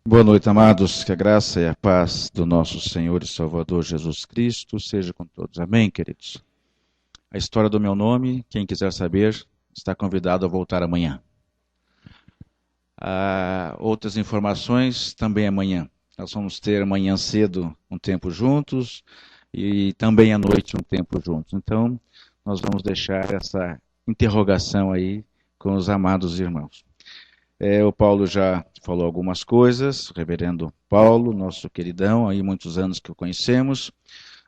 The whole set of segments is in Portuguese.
Boa noite, amados. Que a graça e a paz do nosso Senhor e Salvador Jesus Cristo seja com todos. Amém, queridos? A história do meu nome, quem quiser saber, está convidado a voltar amanhã. Outras informações também amanhã. Nós vamos ter amanhã cedo um tempo juntos e também à noite um tempo juntos. Então, nós vamos deixar essa interrogação aí com os amados irmãos. O Paulo já falou algumas coisas, o reverendo Paulo, nosso queridão, aí muitos anos que o conhecemos.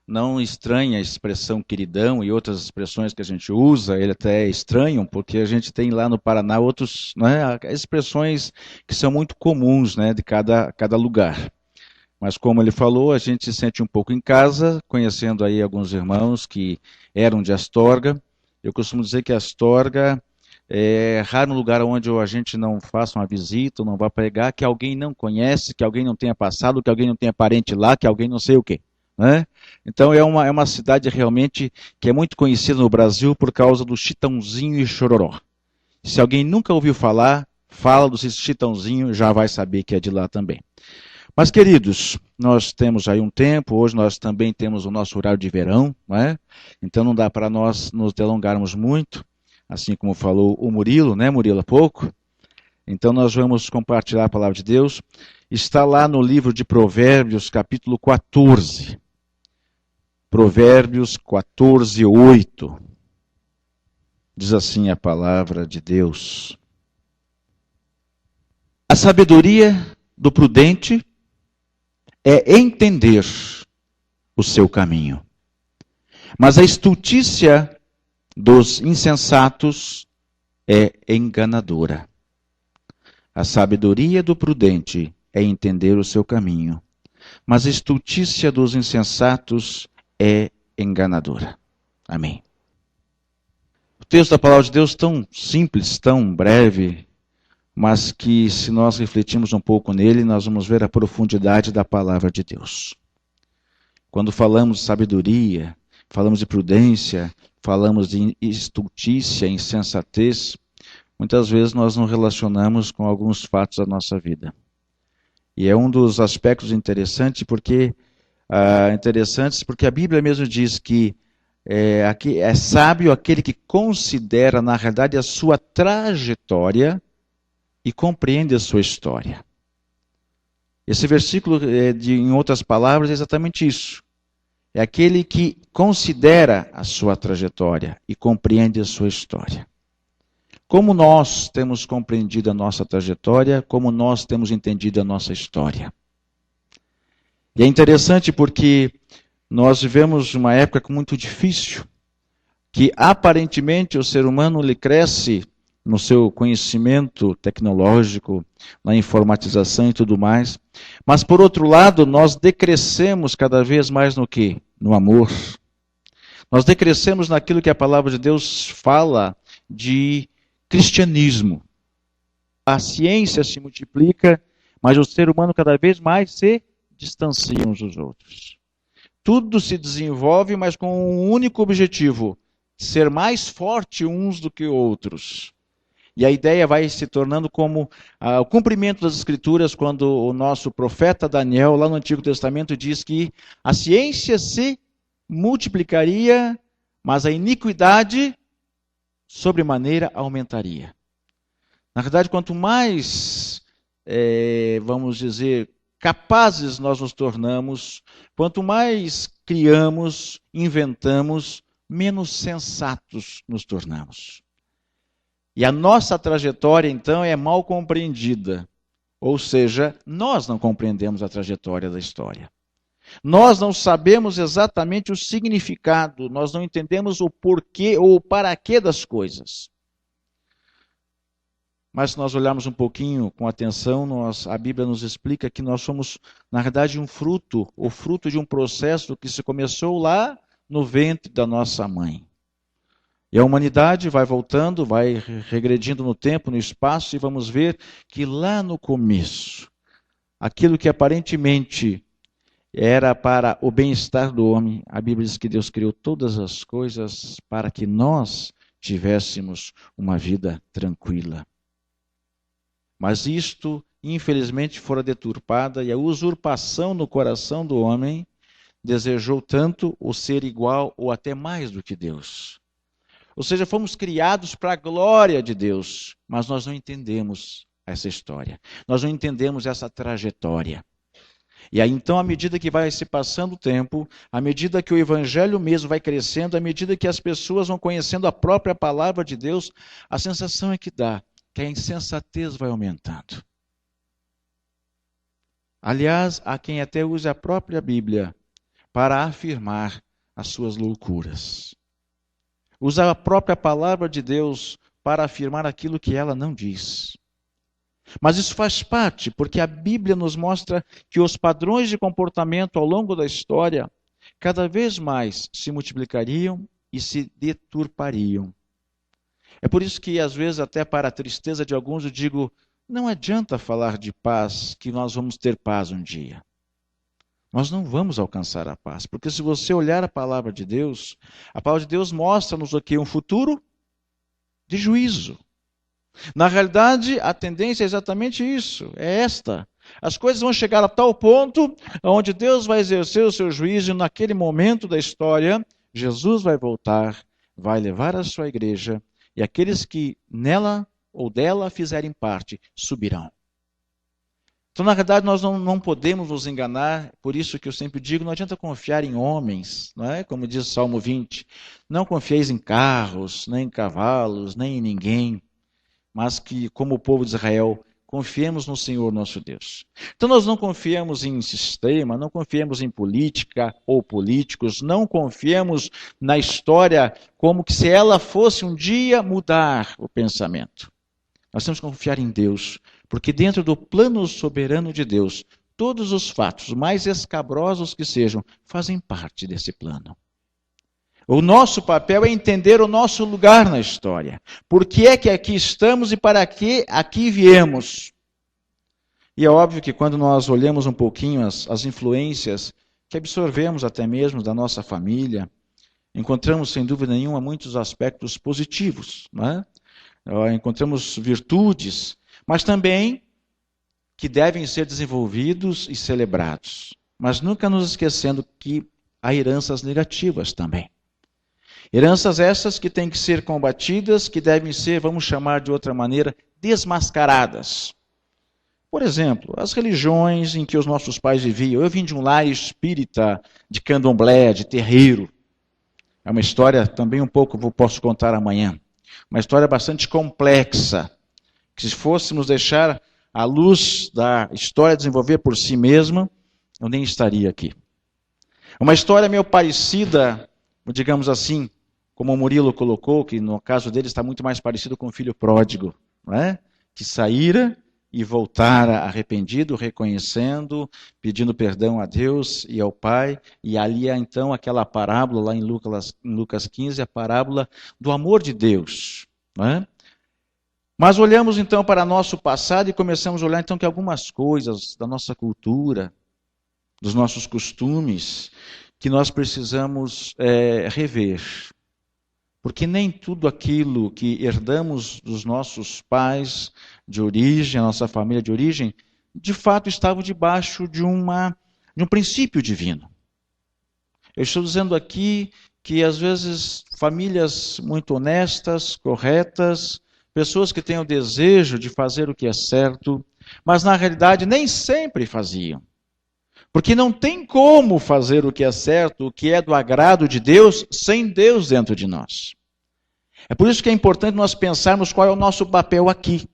Não estranha a expressão queridão e outras expressões que a gente usa, ele até é estranho, porque a gente tem lá no Paraná outros, né, expressões que são muito comuns, né, de cada lugar. Mas como ele falou, a gente se sente um pouco em casa, conhecendo aí alguns irmãos que eram de Astorga. Eu costumo dizer que Astorga é raro um lugar onde a gente não faça uma visita, não vá pregar, que alguém não conhece, que alguém não tenha passado, que alguém não tenha parente lá, que alguém não sei o quê. Né? Então é uma cidade realmente que é muito conhecida no Brasil por causa do Chitãozinho e Chororó. Se alguém nunca ouviu falar, fala do Chitãozinho, já vai saber que é de lá também. Mas, queridos, nós temos aí um tempo, hoje nós também temos o nosso horário de verão, não é? Então não dá para nós nos delongarmos muito, assim como falou o Murilo, né, Murilo, há pouco. Então nós vamos compartilhar a palavra de Deus. Está lá no livro de Provérbios, capítulo 14. Provérbios 14, 8. Diz assim a palavra de Deus. A sabedoria do prudente é entender o seu caminho. Mas a estultícia dos insensatos é enganadora. A sabedoria do prudente é entender o seu caminho, mas a estultícia dos insensatos é enganadora. Amém. O texto da palavra de Deus tão simples, tão breve, mas que se nós refletirmos um pouco nele, nós vamos ver a profundidade da palavra de Deus. Quando falamos de sabedoria, falamos de prudência, falamos de estultícia, insensatez, muitas vezes nós nos relacionamos com alguns fatos da nossa vida. E é um dos aspectos interessantes porque a Bíblia mesmo diz que é sábio aquele que considera, na realidade, a sua trajetória e compreende a sua história. Esse versículo, em outras palavras, é exatamente isso. É aquele que considera a sua trajetória e compreende a sua história. Como nós temos compreendido a nossa trajetória, como nós temos entendido a nossa história. E é interessante porque nós vivemos uma época muito difícil, que aparentemente o ser humano ele cresce no seu conhecimento tecnológico, na informatização e tudo mais. Mas, por outro lado, nós decrescemos cada vez mais no quê? No amor. Nós decrescemos naquilo que a palavra de Deus fala de cristianismo. A ciência se multiplica, mas o ser humano cada vez mais se distancia uns dos outros. Tudo se desenvolve, mas com um único objetivo: ser mais forte uns do que outros. E a ideia vai se tornando como o cumprimento das Escrituras, quando o nosso profeta Daniel, lá no Antigo Testamento, diz que a ciência se multiplicaria, mas a iniquidade sobremaneira aumentaria. Na verdade, quanto mais, vamos dizer, capazes nós nos tornamos, quanto mais criamos, inventamos, menos sensatos nos tornamos. E a nossa trajetória, então, é mal compreendida. Ou seja, nós não compreendemos a trajetória da história. Nós não sabemos exatamente o significado, nós não entendemos o porquê ou o para quê das coisas. Mas se nós olharmos um pouquinho com atenção, a Bíblia nos explica que nós somos, na verdade, o fruto de um processo que se começou lá no ventre da nossa mãe. E a humanidade vai voltando, vai regredindo no tempo, no espaço, e vamos ver que lá no começo, aquilo que aparentemente era para o bem-estar do homem, a Bíblia diz que Deus criou todas as coisas para que nós tivéssemos uma vida tranquila. Mas isto infelizmente fora deturpada, e a usurpação no coração do homem desejou tanto o ser igual ou até mais do que Deus. Ou seja, fomos criados para a glória de Deus, mas nós não entendemos essa história. Nós não entendemos essa trajetória. E aí, então, à medida que vai se passando o tempo, à medida que o evangelho mesmo vai crescendo, à medida que as pessoas vão conhecendo a própria palavra de Deus, a sensação é que dá, que a insensatez vai aumentando. Aliás, há quem até use a própria Bíblia para afirmar as suas loucuras. Usa a própria palavra de Deus para afirmar aquilo que ela não diz. Mas isso faz parte, porque a Bíblia nos mostra que os padrões de comportamento ao longo da história cada vez mais se multiplicariam e se deturpariam. É por isso que, às vezes, até para a tristeza de alguns, eu digo, não adianta falar de paz, que nós vamos ter paz um dia. Nós não vamos alcançar a paz, porque se você olhar a palavra de Deus mostra-nos aqui um futuro de juízo. Na realidade, a tendência é exatamente isso, é esta. As coisas vão chegar a tal ponto onde Deus vai exercer o seu juízo e naquele momento da história, Jesus vai voltar, vai levar a sua igreja e aqueles que nela ou dela fizerem parte subirão. Então, na verdade, nós não podemos nos enganar, por isso que eu sempre digo, não adianta confiar em homens, não é? Como diz o Salmo 20, não confieis em carros, nem em cavalos, nem em ninguém, mas que, como o povo de Israel, confiemos no Senhor nosso Deus. Então nós não confiamos em sistema, não confiemos em política ou políticos, não confiemos na história como que se ela fosse um dia mudar o pensamento. Nós temos que confiar em Deus, porque dentro do plano soberano de Deus, todos os fatos, mais escabrosos que sejam, fazem parte desse plano. O nosso papel é entender o nosso lugar na história. Por que é que aqui estamos e para que aqui viemos? E é óbvio que quando nós olhamos um pouquinho as influências que absorvemos até mesmo da nossa família, encontramos sem dúvida nenhuma muitos aspectos positivos, não é? Encontramos virtudes, mas também que devem ser desenvolvidos e celebrados. Mas nunca nos esquecendo que há heranças negativas também. Heranças essas que têm que ser combatidas, que devem ser, vamos chamar de outra maneira, desmascaradas. Por exemplo, as religiões em que os nossos pais viviam. Eu vim de um lar espírita, de candomblé, de terreiro. É uma história também um pouco, posso contar amanhã. Uma história bastante complexa, que se fôssemos deixar a luz da história desenvolver por si mesma, eu nem estaria aqui. Uma história meio parecida, digamos assim, como o Murilo colocou, que no caso dele está muito mais parecido com o filho pródigo, não é? Que saíra e voltara arrependido, reconhecendo, pedindo perdão a Deus e ao Pai, e ali há então aquela parábola lá em Lucas 15, a parábola do amor de Deus, não é? Mas olhamos então para nosso passado e começamos a olhar então que algumas coisas da nossa cultura, dos nossos costumes, que nós precisamos rever. Porque nem tudo aquilo que herdamos dos nossos pais de origem, a nossa família de origem, de fato estava debaixo de um princípio divino. Eu estou dizendo aqui que às vezes famílias muito honestas, corretas, pessoas que têm o desejo de fazer o que é certo, mas na realidade nem sempre faziam. Porque não tem como fazer o que é certo, o que é do agrado de Deus, sem Deus dentro de nós. É por isso que é importante nós pensarmos qual é o nosso papel aqui.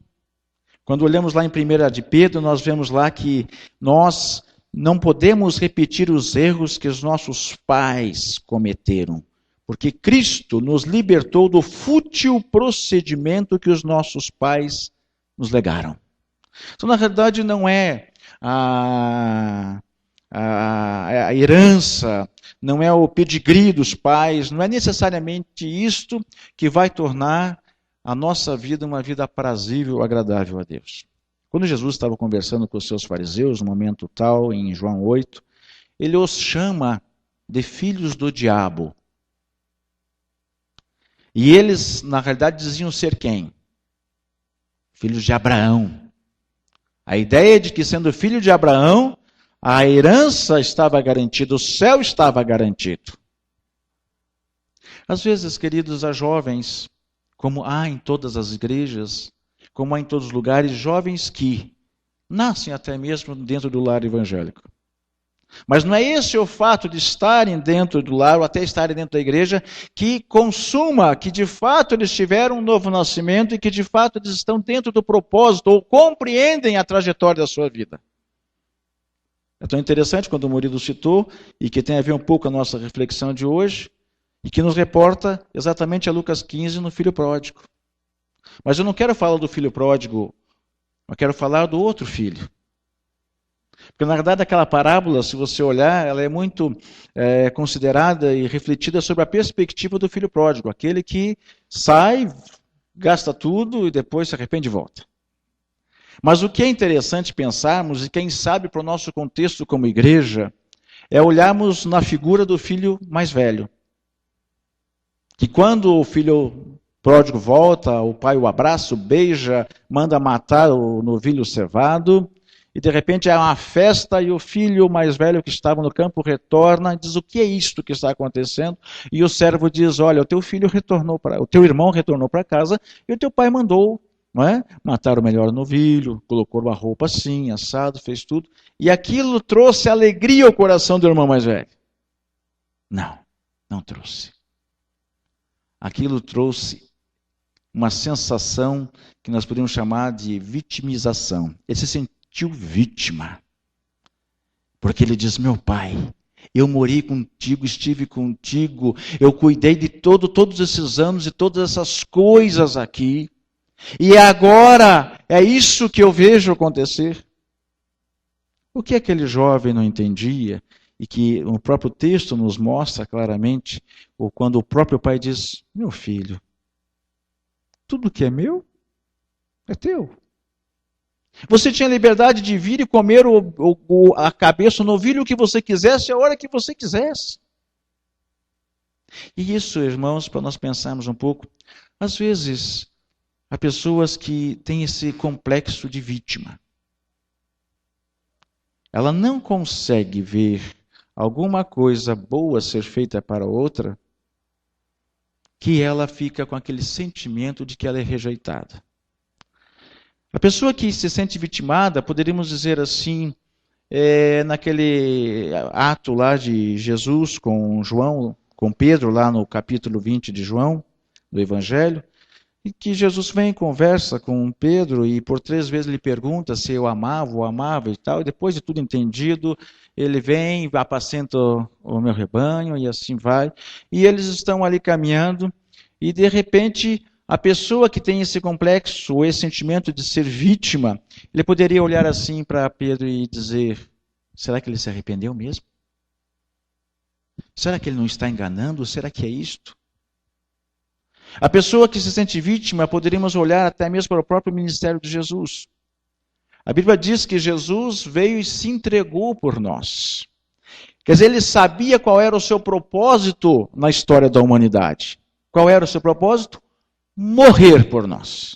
Quando olhamos lá em 1 de Pedro, nós vemos lá que nós não podemos repetir os erros que os nossos pais cometeram. Porque Cristo nos libertou do fútil procedimento que os nossos pais nos legaram. Então, na verdade, não é a herança, não é o pedigree dos pais, não é necessariamente isto que vai tornar a nossa vida uma vida aprazível, agradável a Deus. Quando Jesus estava conversando com os seus fariseus, no momento tal, em João 8, ele os chama de filhos do diabo. E eles, na realidade, diziam ser quem? Filhos de Abraão. A ideia de que, sendo filho de Abraão, a herança estava garantida, o céu estava garantido. Às vezes, queridos, há jovens, como há em todas as igrejas, como há em todos os lugares, jovens que nascem até mesmo dentro do lar evangélico. Mas não é esse o fato de estarem dentro do lar, ou até estarem dentro da igreja, que consuma que de fato eles tiveram um novo nascimento e que de fato eles estão dentro do propósito, ou compreendem a trajetória da sua vida. É tão interessante quando o Murilo citou, e que tem a ver um pouco com a nossa reflexão de hoje, e que nos reporta exatamente a Lucas 15 no filho pródigo. Mas eu não quero falar do filho pródigo, eu quero falar do outro filho. Porque, na verdade, aquela parábola, se você olhar, ela é muito considerada e refletida sobre a perspectiva do filho pródigo, aquele que sai, gasta tudo e depois se arrepende e volta. Mas o que é interessante pensarmos, e quem sabe para o nosso contexto como igreja, é olharmos na figura do filho mais velho. Que quando o filho pródigo volta, o pai o abraça, o beija, manda matar o novilho cevado, e de repente há uma festa e o filho mais velho que estava no campo retorna e diz: o que é isto que está acontecendo? E o servo diz: olha, o teu irmão retornou para casa e o teu pai mandou, não é? Matar o melhor novilho, colocou uma roupa assim, assado, fez tudo. E aquilo trouxe alegria ao coração do irmão mais velho? Não, não trouxe. Aquilo trouxe uma sensação que nós podemos chamar de vitimização. Ele se sentiu vítima. Porque ele diz: meu pai, eu morei contigo, estive contigo, eu cuidei de todos esses anos e todas essas coisas aqui. E agora é isso que eu vejo acontecer. O que aquele jovem não entendia, e que o próprio texto nos mostra claramente, ou quando o próprio pai diz: meu filho, tudo que é meu é teu. Você tinha liberdade de vir e comer a cabeça, o novilho que você quisesse, a hora que você quisesse. E isso, irmãos, para nós pensarmos um pouco, às vezes há pessoas que têm esse complexo de vítima. Ela não consegue ver alguma coisa boa ser feita para outra, que ela fica com aquele sentimento de que ela é rejeitada. A pessoa que se sente vitimada, poderíamos dizer assim, naquele ato lá de Jesus com João, com Pedro, lá no capítulo 20 de João, do Evangelho, e que Jesus vem e conversa com Pedro e por 3 vezes lhe pergunta se eu amava e tal, e depois de tudo entendido, ele vem, apacenta o meu rebanho e assim vai, e eles estão ali caminhando, e de repente a pessoa que tem esse complexo, ou esse sentimento de ser vítima, ele poderia olhar assim para Pedro e dizer: será que ele se arrependeu mesmo? Será que ele não está enganando? Será que é isto? A pessoa que se sente vítima, poderíamos olhar até mesmo para o próprio ministério de Jesus. A Bíblia diz que Jesus veio e se entregou por nós. Quer dizer, ele sabia qual era o seu propósito na história da humanidade. Qual era o seu propósito? Morrer por nós.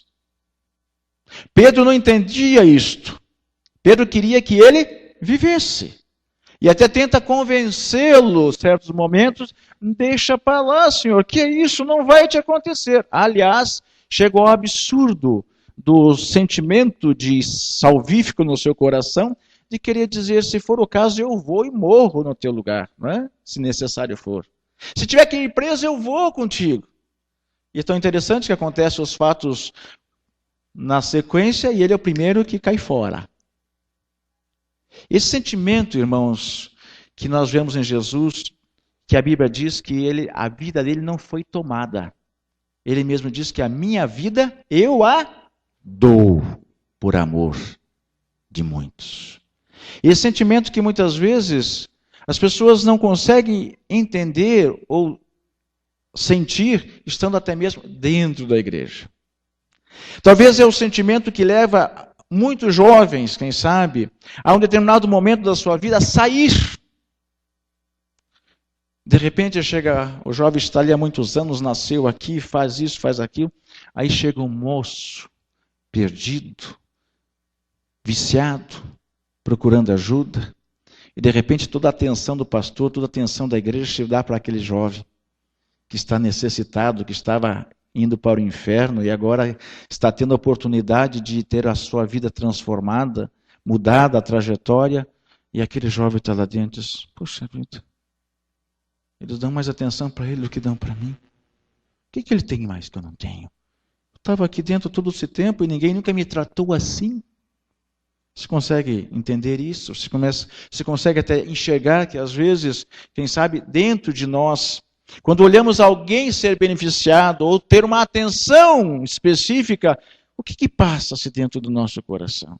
Pedro não entendia isto. Pedro queria que ele vivesse. E até tenta convencê-lo, em certos momentos: deixa para lá, Senhor, que isso não vai te acontecer. Aliás, chegou ao absurdo do sentimento de salvífico no seu coração, de querer dizer: se for o caso, eu vou e morro no teu lugar, não é? Se necessário for. Se tiver que ir preso, eu vou contigo. E é tão interessante que acontecem os fatos na sequência, e ele é o primeiro que cai fora. Esse sentimento, irmãos, que nós vemos em Jesus, que a Bíblia diz que a vida dele não foi tomada. Ele mesmo diz que a minha vida eu a dou por amor de muitos. Esse sentimento que muitas vezes as pessoas não conseguem entender ou sentir, estando até mesmo dentro da igreja. Talvez é o sentimento que leva muitos jovens, quem sabe, a um determinado momento da sua vida, a sair. De repente chega, o jovem está ali há muitos anos, nasceu aqui, faz isso, faz aquilo, aí chega um moço, perdido, viciado, procurando ajuda, e de repente toda a atenção do pastor, toda a atenção da igreja se dá para aquele jovem que está necessitado, que estava indo para o inferno e agora está tendo a oportunidade de ter a sua vida transformada, mudada a trajetória, e aquele jovem está lá dentro e diz, poxa vida, eles dão mais atenção para ele do que dão para mim. O que ele tem mais que eu não tenho? Eu estava aqui dentro todo esse tempo e ninguém nunca me tratou assim. Você consegue entender isso? Você consegue até enxergar que às vezes, quem sabe, dentro de nós, quando olhamos alguém ser beneficiado ou ter uma atenção específica, o que passa-se dentro do nosso coração?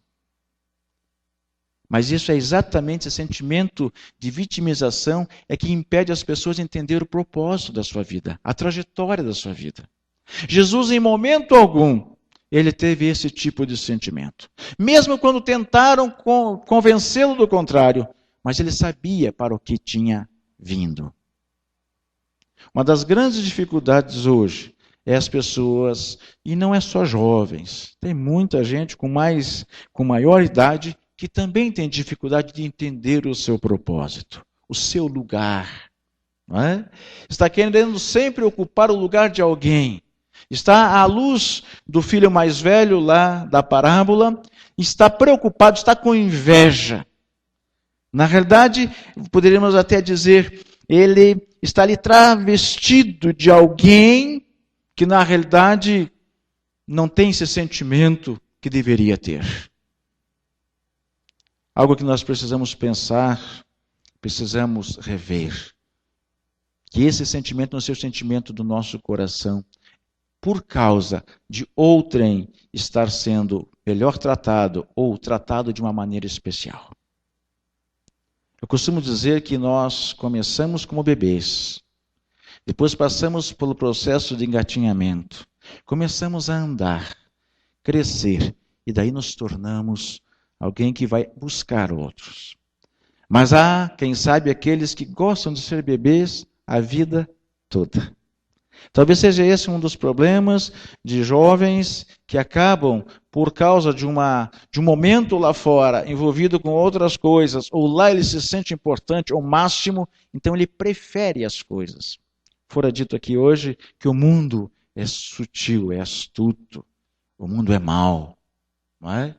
Mas isso é exatamente esse sentimento de vitimização é que impede as pessoas de entender o propósito da sua vida, a trajetória da sua vida. Jesus, em momento algum, ele teve esse tipo de sentimento. Mesmo quando tentaram convencê-lo do contrário, mas ele sabia para o que tinha vindo. Uma das grandes dificuldades hoje é as pessoas, e não é só jovens, tem muita gente com maior idade que também tem dificuldade de entender o seu propósito, o seu lugar. Não é? Está querendo sempre ocupar o lugar de alguém. Está à luz do filho mais velho lá da parábola, está preocupado, está com inveja. Na realidade, poderíamos até dizer, ele está ali travestido de alguém que na realidade não tem esse sentimento que deveria ter. Algo que nós precisamos pensar, precisamos rever. Que esse sentimento não seja o sentimento do nosso coração, por causa de outrem estar sendo melhor tratado ou tratado de uma maneira especial. Eu costumo dizer que nós começamos como bebês, depois passamos pelo processo de engatinhamento, começamos a andar, crescer, e daí nos tornamos alguém que vai buscar outros. Mas há, quem sabe, aqueles que gostam de ser bebês a vida toda. Talvez seja esse um dos problemas de jovens que acabam, por causa de um momento lá fora, envolvido com outras coisas, ou lá ele se sente importante, ou máximo, então ele prefere as coisas. Fora dito aqui hoje que o mundo é sutil, é astuto, o mundo é mau, não é?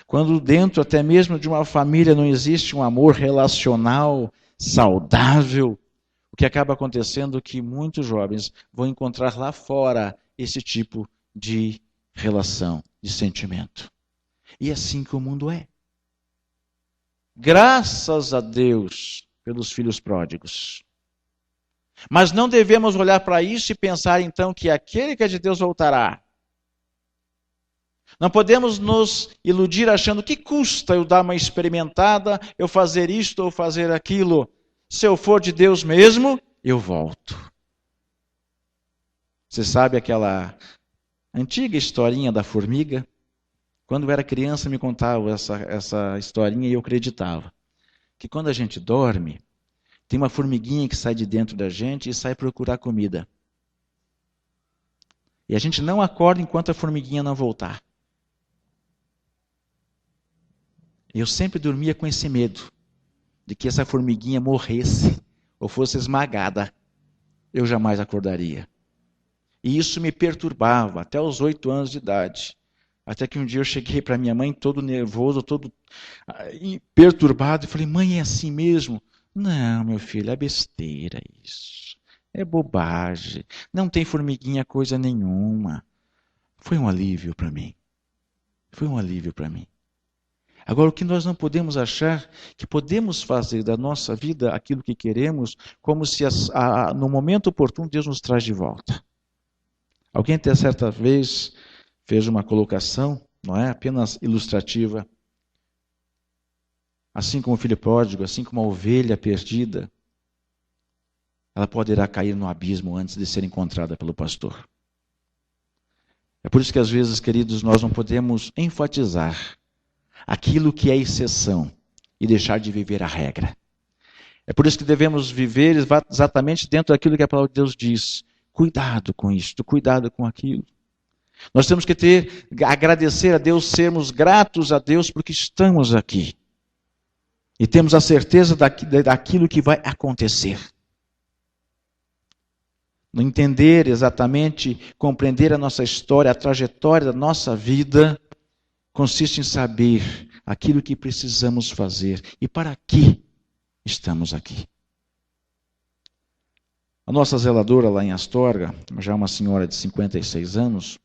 Quando dentro até mesmo de uma família não existe um amor relacional saudável, o que acaba acontecendo é que muitos jovens vão encontrar lá fora esse tipo de relação, de sentimento. E é assim que o mundo é. Graças a Deus pelos filhos pródigos. Mas não devemos olhar para isso e pensar então que aquele que é de Deus voltará. Não podemos nos iludir achando que custa eu dar uma experimentada, eu fazer isto ou fazer aquilo. Se eu for de Deus mesmo, eu volto. Você sabe aquela antiga historinha da formiga? Quando eu era criança me contava essa historinha e eu acreditava. Que quando a gente dorme, tem uma formiguinha que sai de dentro da gente e sai procurar comida. E a gente não acorda enquanto a formiguinha não voltar. Eu sempre dormia com esse medo de que essa formiguinha morresse ou fosse esmagada. Eu jamais acordaria. E isso me perturbava até os 8 anos de idade. Até que um dia eu cheguei para minha mãe todo nervoso, todo perturbado, e falei, mãe, é assim mesmo? Não, meu filho, é besteira isso. É bobagem. Não tem formiguinha coisa nenhuma. Foi um alívio para mim. Foi um alívio para mim. Agora, o que nós não podemos achar que podemos fazer da nossa vida aquilo que queremos, como se no momento oportuno Deus nos traz de volta. Alguém até certa vez fez uma colocação, não é apenas ilustrativa, assim como o filho pródigo, assim como a ovelha perdida, ela poderá cair no abismo antes de ser encontrada pelo pastor. É por isso que às vezes, queridos, nós não podemos enfatizar aquilo que é exceção e deixar de viver a regra. É por isso que devemos viver exatamente dentro daquilo que a palavra de Deus diz. Cuidado com isto, cuidado com aquilo. Nós temos que agradecer a Deus, sermos gratos a Deus porque estamos aqui. E temos a certeza daquilo que vai acontecer. No entender exatamente, compreender a nossa história, a trajetória da nossa vida, consiste em saber aquilo que precisamos fazer e para que estamos aqui. A nossa zeladora lá em Astorga, já uma senhora de 56 anos,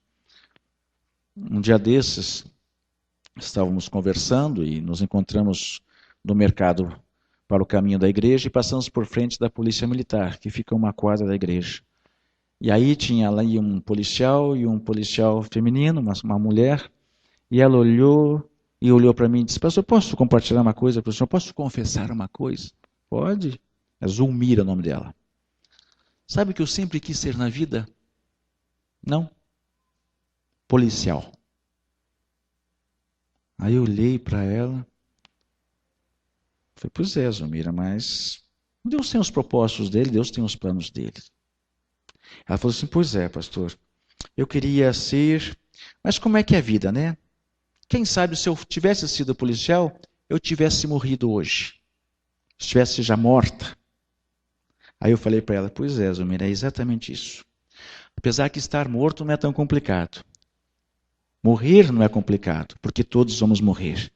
um dia desses, estávamos conversando e nos encontramos no mercado para o caminho da igreja e passamos por frente da polícia militar, que fica uma quadra da igreja. E aí tinha lá um policial e um policial feminino, uma mulher, e ela olhou para mim e disse: pastor, posso compartilhar uma coisa para o senhor? Posso confessar uma coisa? Pode. É Zulmira o nome dela. Sabe o que eu sempre quis ser na vida? Não. Policial. Aí eu olhei para ela, falei: pois é, Zulmira, mas Deus tem os propósitos dele, Deus tem os planos dele. Ela falou assim: pois é, pastor, eu queria ser, mas como é que é a vida, né? Quem sabe se eu tivesse sido policial, eu tivesse morrido hoje. Estivesse já morta. Aí eu falei para ela: pois é, Zulmira, é exatamente isso. Apesar que estar morto não é tão complicado. Morrer não é complicado, porque todos vamos morrer.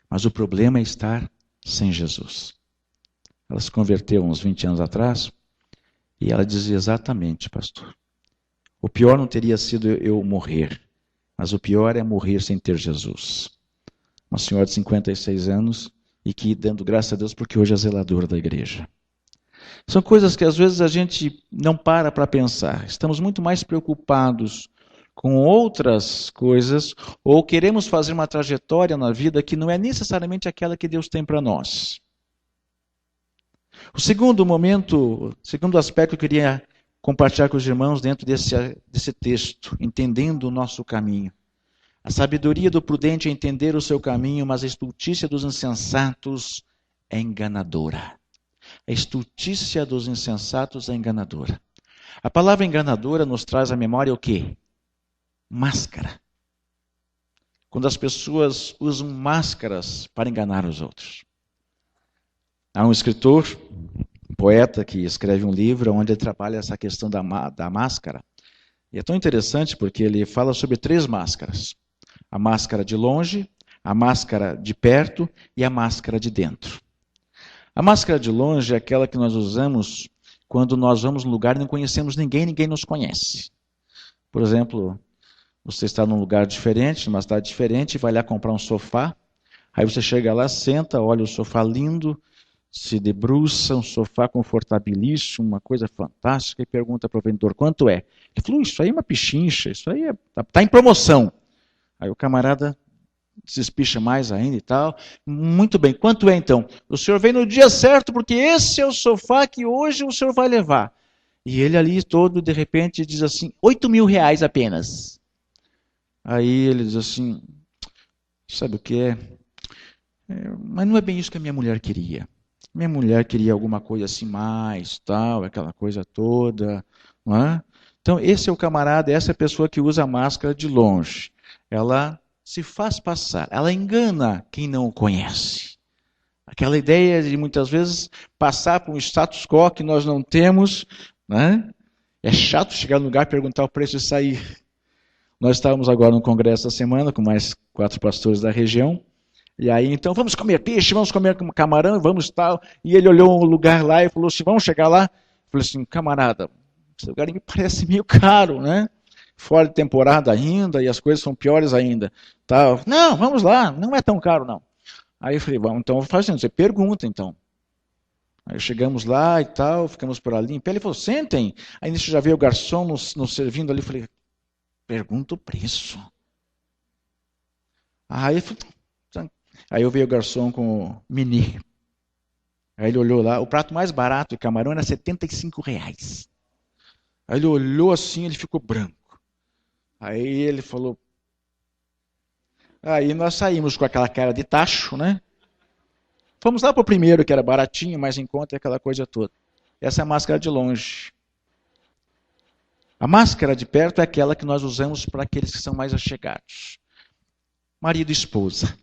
Mas o problema é estar sem Jesus. Ela se converteu uns 20 anos atrás e ela dizia: exatamente, pastor. O pior não teria sido eu morrer, mas o pior é morrer sem ter Jesus. Uma senhora de 56 anos e que, dando graças a Deus, porque hoje é zeladora da igreja. São coisas que às vezes a gente não para pensar. Estamos muito mais preocupados com outras coisas, ou queremos fazer uma trajetória na vida que não é necessariamente aquela que Deus tem para nós. O segundo aspecto que eu queria compartilhar com os irmãos dentro desse texto, entendendo o nosso caminho. A sabedoria do prudente é entender o seu caminho, mas a estultícia dos insensatos é enganadora. A estultícia dos insensatos é enganadora. A palavra enganadora nos traz à memória o quê? Máscara. Quando as pessoas usam máscaras para enganar os outros. Há um escritor, um poeta, que escreve um livro onde ele trabalha essa questão da máscara. E é tão interessante porque ele fala sobre 3 máscaras. A máscara de longe, a máscara de perto e a máscara de dentro. A máscara de longe é aquela que nós usamos quando nós vamos num lugar e não conhecemos ninguém, ninguém nos conhece. Por exemplo, você está num lugar diferente, numa cidade diferente, vai lá comprar um sofá, aí você chega lá, senta, olha o sofá lindo, se debruça, um sofá confortabilíssimo, uma coisa fantástica, e pergunta para o vendedor: quanto é? Ele falou: isso aí é uma pichincha, isso aí está em promoção. Aí o camarada se espicha mais ainda e tal. Muito bem, quanto é então? O senhor vem no dia certo, porque esse é o sofá que hoje o senhor vai levar. E ele ali todo, de repente, diz assim: 8.000 apenas. Aí ele diz assim: sabe o que é? Mas não é bem isso que a minha mulher queria. Minha mulher queria alguma coisa assim mais, tal, aquela coisa toda. Não é? Então, esse é o camarada, essa é a pessoa que usa a máscara de longe. Ela se faz passar, ela engana quem não o conhece. Aquela ideia de muitas vezes passar por um status quo que nós não temos, né? É chato chegar no lugar e perguntar o preço e sair. Nós estávamos agora no congresso essa semana com mais 4 pastores da região, e aí então vamos comer peixe, vamos comer camarão, vamos tal. E ele olhou um lugar lá e falou assim: vamos chegar lá? Eu falei assim: camarada, esse lugar me parece meio caro, né? Fora de temporada ainda, e as coisas são piores ainda. Tá? Não, vamos lá, não é tão caro não. Aí eu falei: vamos, então faz assim, você pergunta então. Aí chegamos lá e tal, ficamos por ali em pé, ele falou: sentem. Aí nisso já veio o garçom nos servindo ali, eu falei: pergunta o preço. Aí eu veio o garçom com o mini. Aí ele olhou lá, o prato mais barato de camarão era R$75. Aí ele olhou assim, ele ficou branco. Aí ele falou... Aí nós saímos com aquela cara de tacho, né? Fomos lá para o primeiro, que era baratinho, mais em conta, aquela coisa toda. Essa é a máscara de longe. A máscara de perto é aquela que nós usamos para aqueles que são mais achegados. Marido e esposa.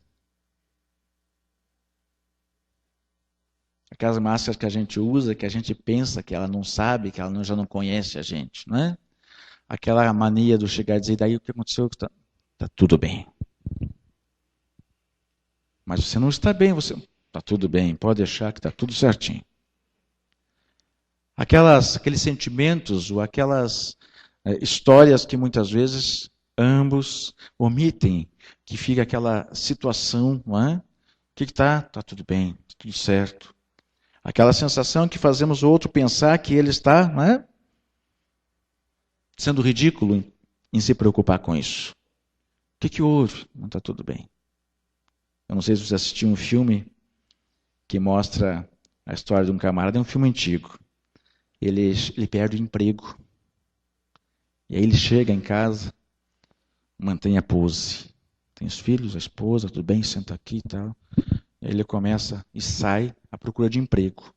Aquelas máscaras que a gente usa, que a gente pensa que ela não sabe, que ela já não conhece a gente, não é? Aquela mania do chegar e dizer, daí o que aconteceu? Tá tudo bem. Mas você não está bem, você... Tá tudo bem, pode deixar que está tudo certinho. Aqueles sentimentos ou aquelas histórias que muitas vezes ambos omitem, que fica aquela situação, não é? O que está? Tá tudo bem, tá tudo certo. Aquela sensação que fazemos o outro pensar que ele está, não é? Sendo ridículo em se preocupar com isso. O que houve? Não está tudo bem. Eu não sei se você assistiu um filme que mostra a história de um camarada, é um filme antigo. Ele perde o emprego. E aí ele chega em casa, mantém a pose. Tem os filhos, a esposa, tudo bem, senta aqui e tal. E aí ele começa e sai à procura de emprego.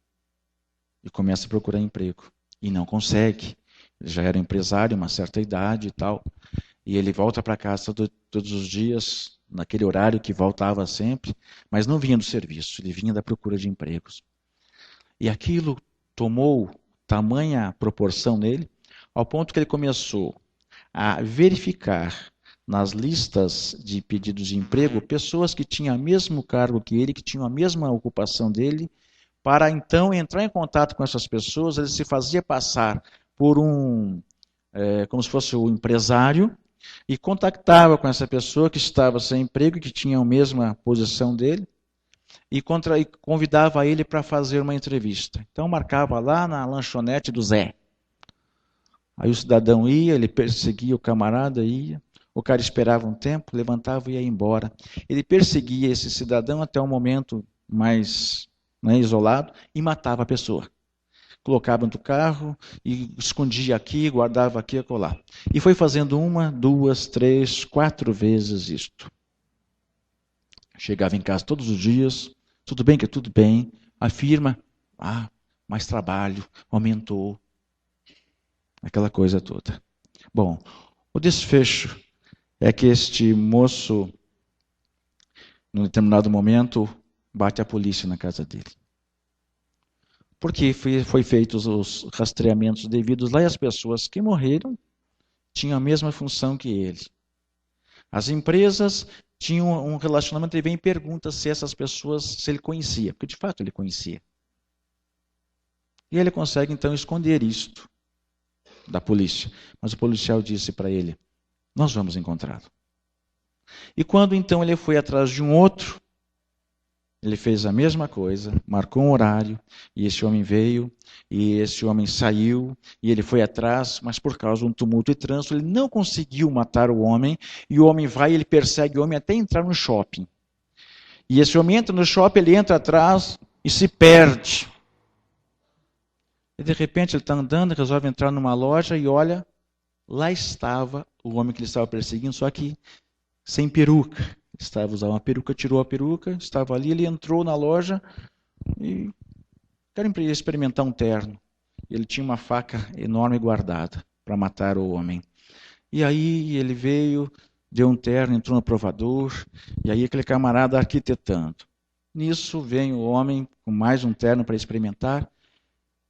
E começa a procurar emprego. E não consegue. Ele já era empresário, uma certa idade e tal. E ele volta para casa todos os dias, naquele horário que voltava sempre, mas não vinha do serviço, ele vinha da procura de empregos. E aquilo tomou tamanha proporção nele, ao ponto que ele começou a verificar nas listas de pedidos de emprego pessoas que tinham o mesmo cargo que ele, que tinham a mesma ocupação dele, para então entrar em contato com essas pessoas. Ele se fazia passar por como se fosse o empresário, e contactava com essa pessoa que estava sem emprego, que tinha a mesma posição dele, e convidava ele para fazer uma entrevista. Então marcava lá na lanchonete do Zé. Aí o cidadão ia, ele perseguia o camarada, ia, o cara esperava um tempo, levantava e ia embora. Ele perseguia esse cidadão até um momento mais isolado e matava a pessoa. Colocava dentro do carro e escondia aqui, guardava aqui e acolá. E foi fazendo 1, 2, 3, 4 vezes isto. Chegava em casa todos os dias, tudo bem que é tudo bem, afirma, mais trabalho, aumentou, aquela coisa toda. Bom, o desfecho é que este moço, num determinado momento, bate a polícia na casa dele. Porque foi feitos os rastreamentos devidos lá e as pessoas que morreram tinham a mesma função que ele. As empresas tinham um relacionamento, ele vem e pergunta se essas pessoas, se ele conhecia, porque de fato ele conhecia. E ele consegue então esconder isto da polícia. Mas o policial disse para ele, nós vamos encontrá-lo. E quando então ele foi atrás de um outro, ele fez a mesma coisa, marcou um horário, e esse homem veio, e esse homem saiu, e ele foi atrás, mas por causa de um tumulto e trânsito, ele não conseguiu matar o homem, e o homem vai, ele persegue o homem até entrar no shopping. E esse homem entra no shopping, ele entra atrás e se perde. E de repente ele está andando, resolve entrar numa loja e olha, lá estava o homem que ele estava perseguindo, só que sem peruca. Estava usando uma peruca, tirou a peruca, estava ali, ele entrou na loja e quero experimentar um terno. Ele tinha uma faca enorme guardada para matar o homem. E aí ele veio, deu um terno, entrou no provador, e aí aquele camarada arquitetando. Nisso vem o homem com mais um terno para experimentar,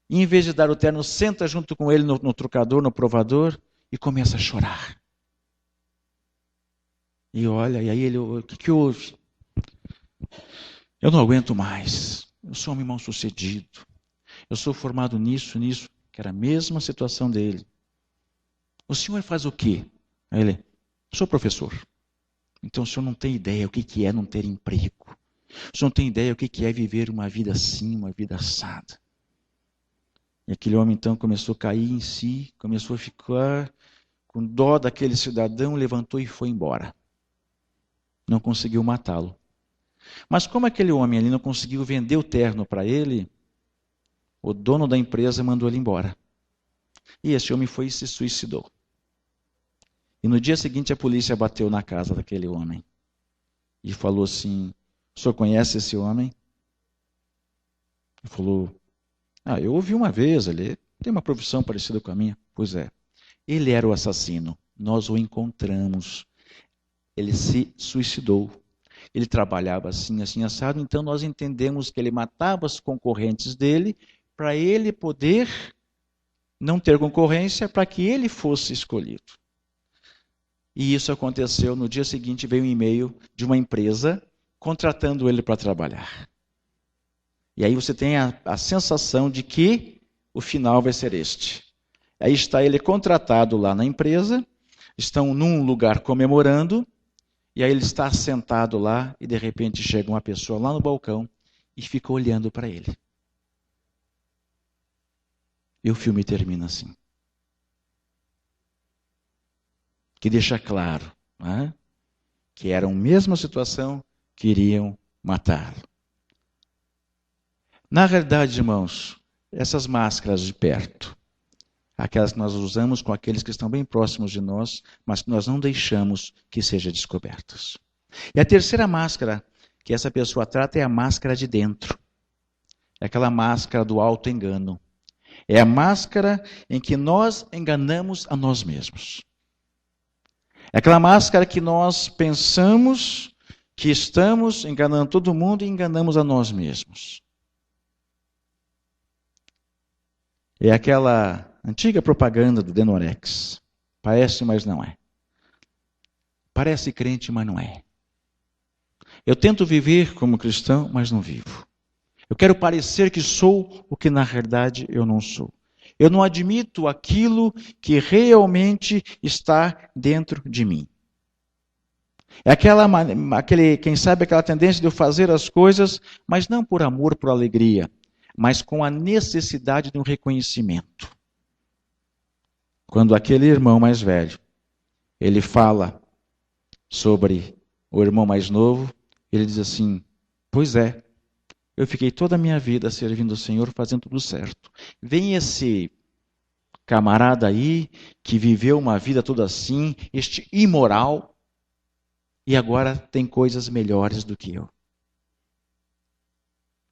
e em vez de dar o terno, senta junto com ele no trocador, no provador, e começa a chorar. E olha, e aí ele, o que houve? Eu não aguento mais. Eu sou um irmão sucedido. Eu sou formado nisso, que era a mesma situação dele. O senhor faz o quê? Aí ele, sou professor. Então o senhor não tem ideia o que é não ter emprego. O senhor não tem ideia o que é viver uma vida assim, uma vida assada. E aquele homem então começou a cair em si, começou a ficar com dó daquele cidadão, levantou e foi embora. Não conseguiu matá-lo. Mas como aquele homem ali não conseguiu vender o terno para ele, o dono da empresa mandou ele embora. E esse homem foi e se suicidou. E no dia seguinte a polícia bateu na casa daquele homem. E falou assim, o senhor conhece esse homem? Ele falou, eu ouvi uma vez, ele tem uma profissão parecida com a minha. Pois é, Ele era o assassino. Nós o encontramos. Ele se suicidou. Ele trabalhava assim, assim, assado. Então nós entendemos que ele matava os concorrentes dele para ele poder não ter concorrência, para que ele fosse escolhido. E isso aconteceu. No dia seguinte veio um e-mail de uma empresa contratando ele para trabalhar. E aí você tem a sensação de que o final vai ser este. Aí está ele contratado lá na empresa, estão num lugar comemorando, e aí ele está sentado lá e de repente chega uma pessoa lá no balcão e fica olhando para ele. E o filme termina assim. Que deixa claro, né, que era a mesma situação que iriam matá-lo. Na realidade, irmãos, essas máscaras de perto, aquelas que nós usamos com aqueles que estão bem próximos de nós, mas que nós não deixamos que sejam descobertas. E a terceira máscara que essa pessoa trata é a máscara de dentro. É aquela máscara do auto-engano. É a máscara em que nós enganamos a nós mesmos. É aquela máscara que nós pensamos que estamos enganando todo mundo e enganamos a nós mesmos. É aquela antiga propaganda do Denorex. Parece, mas não é. Parece crente, mas não é. Eu tento viver como cristão, mas não vivo. Eu quero parecer que sou o que na verdade eu não sou. Eu não admito aquilo que realmente está dentro de mim. É quem sabe, aquela tendência de eu fazer as coisas, mas não por amor, por alegria, mas com a necessidade de um reconhecimento. Quando aquele irmão mais velho, ele fala sobre o irmão mais novo, ele diz assim: pois é, eu fiquei toda a minha vida servindo o Senhor, fazendo tudo certo. Vem esse camarada aí, que viveu uma vida toda assim, este imoral, e agora tem coisas melhores do que eu.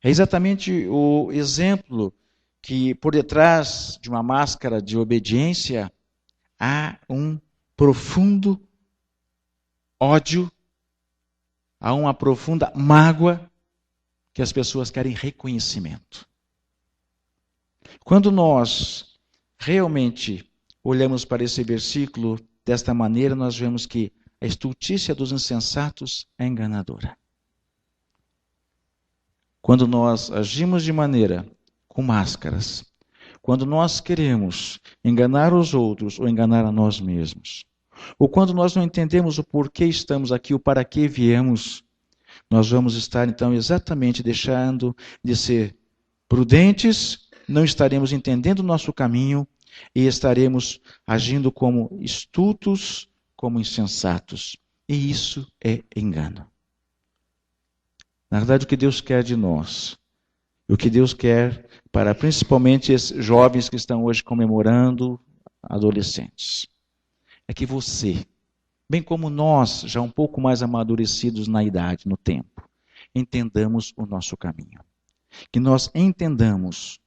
É exatamente o exemplo que por detrás de uma máscara de obediência há um profundo ódio, há uma profunda mágoa que as pessoas querem reconhecimento. Quando nós realmente olhamos para esse versículo desta maneira, nós vemos que a estultícia dos insensatos é enganadora. Quando nós agimos de maneira com máscaras, quando nós queremos enganar os outros ou enganar a nós mesmos, ou quando nós não entendemos o porquê estamos aqui, o para que viemos, nós vamos estar então exatamente deixando de ser prudentes, não estaremos entendendo o nosso caminho e estaremos agindo como estultos, como insensatos. E isso é engano. Na verdade, o que Deus quer de nós, o que Deus quer para principalmente esses jovens que estão hoje comemorando, adolescentes, é que você, bem como nós, já um pouco mais amadurecidos na idade, no tempo, entendamos o nosso caminho. Que nós entendamos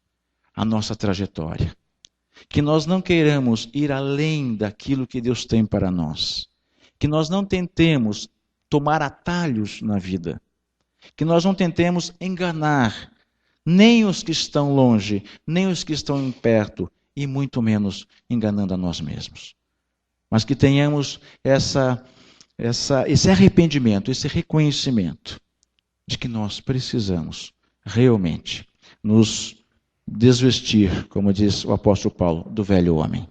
a nossa trajetória. Que nós não queiramos ir além daquilo que Deus tem para nós. Que nós não tentemos tomar atalhos na vida. Que nós não tentemos enganar nem os que estão longe, nem os que estão perto, e muito menos enganando a nós mesmos. Mas que tenhamos esse arrependimento, esse reconhecimento de que nós precisamos realmente nos desvestir, como diz o apóstolo Paulo, do velho homem.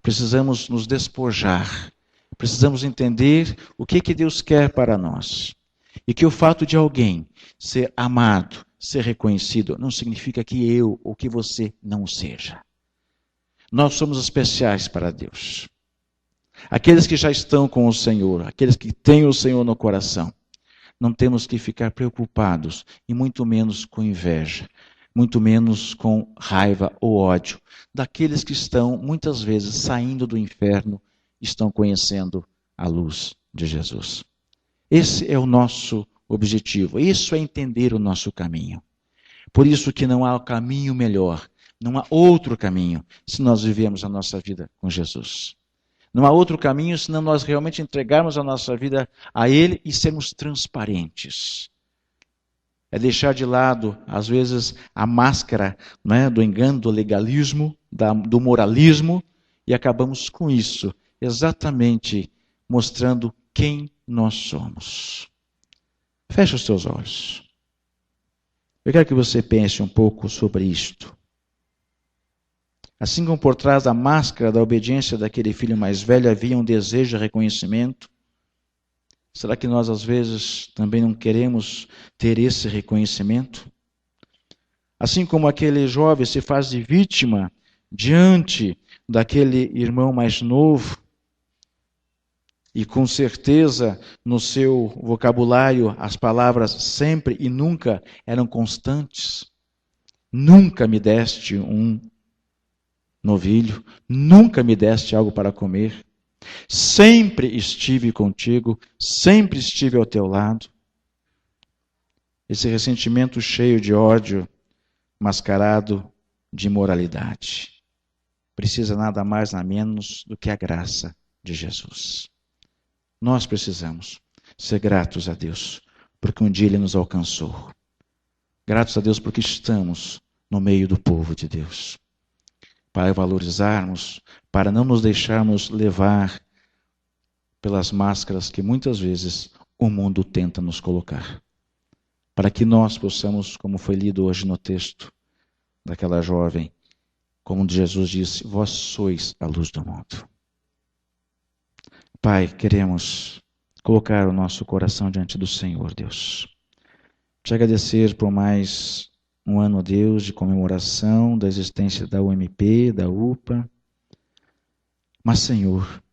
Precisamos nos despojar, precisamos entender o que Deus quer para nós. E que o fato de alguém ser amado, ser reconhecido, não significa que eu ou que você não seja. Nós somos especiais para Deus. Aqueles que já estão com o Senhor, aqueles que têm o Senhor no coração, não temos que ficar preocupados, e muito menos com inveja, muito menos com raiva ou ódio, daqueles que estão, muitas vezes, saindo do inferno, estão conhecendo a luz de Jesus. Esse é o nosso objetivo, isso é entender o nosso caminho. Por isso que não há caminho melhor Não há outro caminho se nós vivemos a nossa vida com Jesus. Não há outro caminho senão nós realmente entregarmos a nossa vida a Ele e sermos transparentes. É deixar de lado, às vezes, a máscara, né, do engano, do legalismo, do moralismo, e acabamos com isso, exatamente mostrando quem nós somos. Feche os seus olhos. Eu quero que você pense um pouco sobre isto. Assim como por trás da máscara da obediência daquele filho mais velho havia um desejo de reconhecimento, será que nós às vezes também não queremos ter esse reconhecimento? Assim como aquele jovem se faz de vítima diante daquele irmão mais novo, e com certeza no seu vocabulário as palavras sempre e nunca eram constantes. Nunca me deste um novilho, nunca me deste algo para comer. Sempre estive contigo, sempre estive ao teu lado. Esse ressentimento cheio de ódio, mascarado de imoralidade, precisa nada mais nada menos do que a graça de Jesus. Nós precisamos ser gratos a Deus, porque um dia Ele nos alcançou. Gratos a Deus porque estamos no meio do povo de Deus. Para valorizarmos, para não nos deixarmos levar pelas máscaras que muitas vezes o mundo tenta nos colocar. Para que nós possamos, como foi lido hoje no texto daquela jovem, como Jesus disse, vós sois a luz do mundo. Pai, queremos colocar o nosso coração diante do Senhor, Deus. Te agradecer por mais um ano, Deus, de comemoração da existência da UMP, da UPA. Mas, Senhor,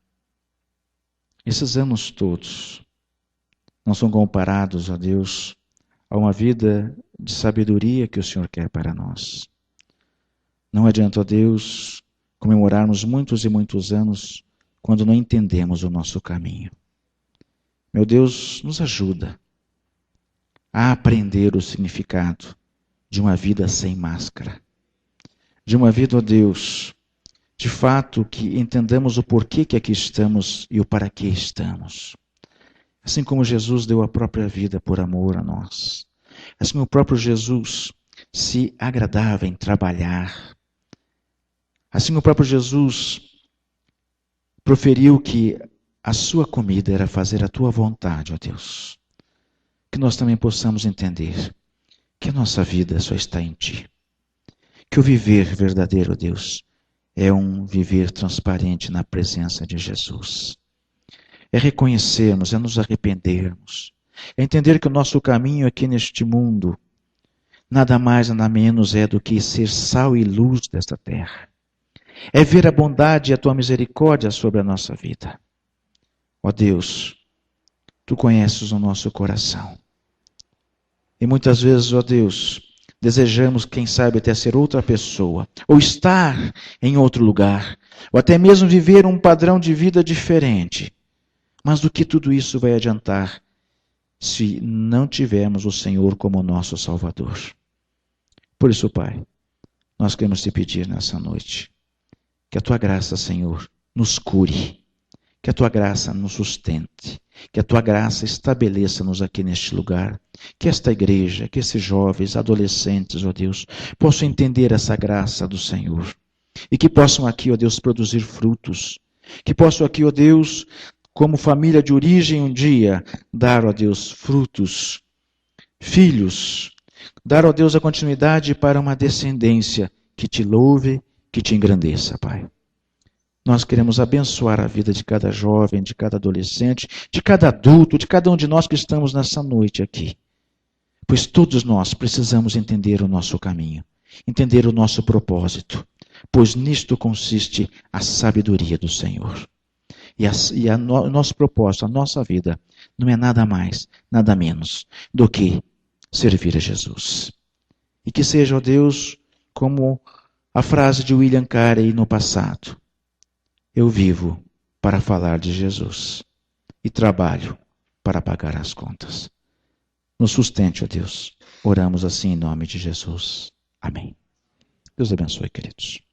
esses anos todos não são comparados, ó Deus, a uma vida de sabedoria que o Senhor quer para nós. Não adianta, ó Deus, comemorarmos muitos e muitos anos quando não entendemos o nosso caminho. Meu Deus, nos ajuda a aprender o significado de uma vida sem máscara. De uma vida, ó Deus, de fato que entendamos o porquê que aqui estamos e o para que estamos. Assim como Jesus deu a própria vida por amor a nós. Assim como o próprio Jesus se agradava em trabalhar. Assim como o próprio Jesus proferiu que a sua comida era fazer a tua vontade, ó Deus. Que nós também possamos entender que a nossa vida só está em Ti. Que o viver verdadeiro, ó Deus, é um viver transparente na presença de Jesus. É reconhecermos, é nos arrependermos. É entender que o nosso caminho aqui neste mundo nada mais, nada menos é do que ser sal e luz desta terra. É ver a bondade e a Tua misericórdia sobre a nossa vida. Ó Deus, Tu conheces o nosso coração. E muitas vezes, ó Deus, desejamos, quem sabe, até ser outra pessoa, ou estar em outro lugar, ou até mesmo viver um padrão de vida diferente. Mas do que tudo isso vai adiantar se não tivermos o Senhor como nosso Salvador? Por isso, Pai, nós queremos Te pedir nessa noite que a Tua graça, Senhor, nos cure, que a Tua graça nos sustente, que a Tua graça estabeleça-nos aqui neste lugar, que esta igreja, que esses jovens, adolescentes, ó Deus, possam entender essa graça do Senhor e que possam aqui, ó Deus, produzir frutos, que possam aqui, ó Deus, como família de origem um dia, dar, ó Deus, frutos, filhos, dar, ó Deus, a continuidade para uma descendência que Te louve, que Te engrandeça, Pai. Nós queremos abençoar a vida de cada jovem, de cada adolescente, de cada adulto, de cada um de nós que estamos nessa noite aqui. Pois todos nós precisamos entender o nosso caminho, entender o nosso propósito, pois nisto consiste a sabedoria do Senhor. O nosso propósito, a nossa vida, não é nada mais, nada menos do que servir a Jesus. E que seja, ó Deus, como a frase de William Carey no passado: eu vivo para falar de Jesus e trabalho para pagar as contas. Nos sustente, ó Deus. Oramos assim em nome de Jesus. Amém. Deus abençoe, queridos.